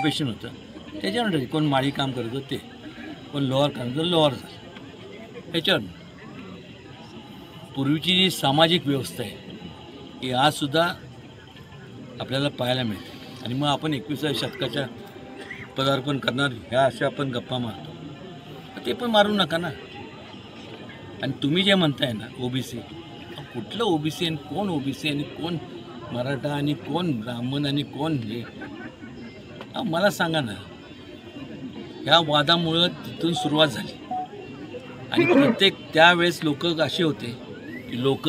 Occupation होतं त्याच्यावर कोण माळी काम करत होतं ते, कोण लोअर काम करत लोअर झालं त्याच्यावर. पूर्वीची जी सामाजिक व्यवस्था आहे ही आजसुद्धा आपल्याला पाहायला मिळते. आणि मग आपण 21व्या शतकाच्या पदार्पण करणार ह्या अशा आपण गप्पा मारतो, ते पण मारू नका ना. आणि तुम्ही जे म्हणताय ना ओबीसी, कुठलं ओबीसी आणि कोण ओबीसी आणि कोण मराठा आणि कोण ब्राह्मण आणि कोण हे, मला सांगा ना. ह्या वादामुळं तिथून सुरुवात झाली आणि प्रत्येक त्यावेळेस लोक असे होते की लोक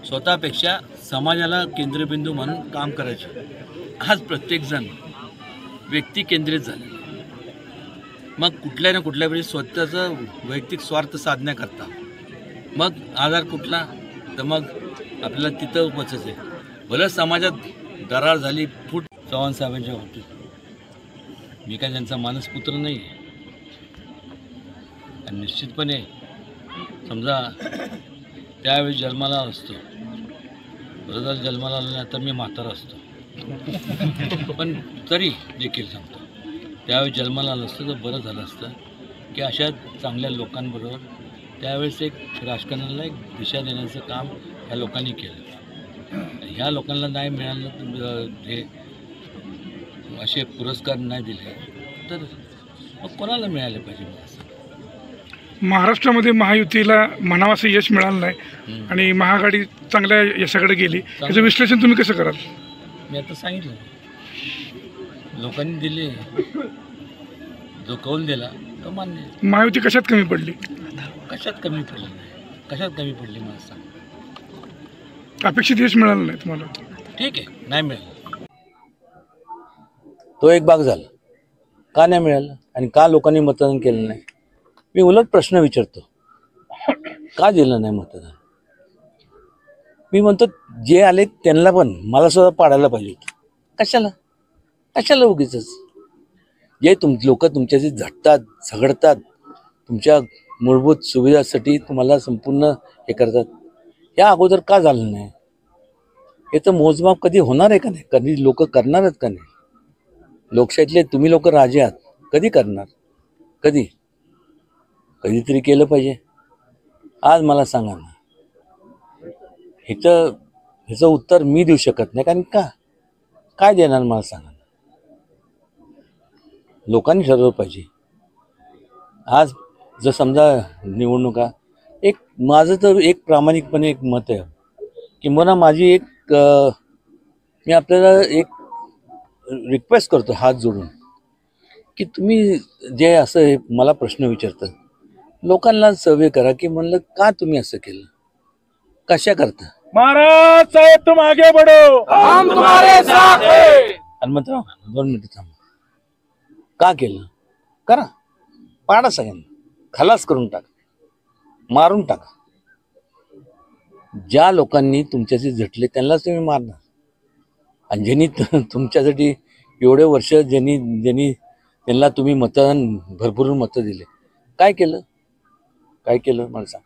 स्वतःपेक्षा समाजाला केंद्रबिंदू म्हणून काम करायचे. आज प्रत्येकजण व्यक्ती केंद्रित झाले. मग कुठल्या ना कुठल्या वेळी स्वतःचं वैयक्तिक स्वार्थ साधण्याकरता मग आधार कुठला, तर मग आपल्याला तिथं उपचायचं आहे. भलं समाजात दरार झाली फूट चव्हाण साहेबांच्या बाबतीत, मी काय त्यांचा मानसपुत्र नाही आहे. आणि निश्चितपणे समजा त्यावेळी जन्माला असतो, बरोबर जन्माला आलो नाही तर मी म्हातारा असतो, पण तरी देखील सांगतो त्यावेळी जन्माला आलं असतं तर बरं झालं असतं की अशा चांगल्या लोकांबरोबर त्यावेळेस एक राजकारणाला एक दिशा देण्याचं काम ह्या लोकांनी केलं. ह्या लोकांना नाही मिळालं, हे असे पुरस्कार नाही दिले तर मग कोणाला मिळाले पाहिजे. महाराष्ट्रामध्ये महायुतीला म्हणावं असं यश मिळालं नाही आणि महाआघाडी चांगल्या यशाकडे गेली, त्याचं विश्लेषण तुम्ही कसं कराल? मी आता सांगितलं, लोकांनी दिले, जो कौल दिला तो मान्य. महायुती कशात कमी पडली? कशात कमी पडली मला सांग. अपेक्षित यश मिळालं नाही तुम्हाला? ठीक आहे, नाही मिळालं, तो एक भाग झाला. का नाही मिळालं आणि का लोकांनी मतदान केलं नाही? मी उलट प्रश्न विचारतो, का दिलं नाही मतदान? मी म्हणतो जे आले त्यांना पण मला सुद्धा पाडायला पाहिजे. कशाला उगीच जे लोक तुमच्याशी झटतात झगडतात, तुमच्या मूलभूत सुविधासाठी तुम्हाला संपूर्ण हे करतात, या अगोदर का झालं नाही? हे तर मोजमाप कधी होणार आहे का नाही? कधी लोक करणार आहेत का नाही? लोकशाहीतले तुम्ही लोक राजे आहात, कधी करणार? कधीतरी केलं पाहिजे. आज मला सांगा ना, ह्याचं उत्तर मी देऊ शकत नाही. कारण काय देणार मला सांगा ना. लोकांनी ठरवलं पाहिजे. आज जर समजा निवडणुका, एक माझं तर एक प्रामाणिकपणे एक मत आहे की मला माझी मी आपल्याला एक रिक्वेस्ट करतो हात जोडून की तुम्ही जे असं मला प्रश्न विचारतात, लोकांना सर्वे करा की म्हणलं का तुम्ही असं केलं, कशा करता? महाराज साहेब तुम आगे बढ़ो, हम तुम्हारे साथ हैं. हनुमंतराव 2 मिनिटं थांबा. का केलं? करा, पाडा सगळ्यांना, खलास करून टाका, मारून टाका. ज्या लोकांनी तुमच्याशी झटले त्यांनाच तुम्ही मारणार. आणि ज्यांनी तुमच्यासाठी एवढे वर्ष त्यांना तुम्ही भरपूर मतं दिले, काय केलं मला सांग.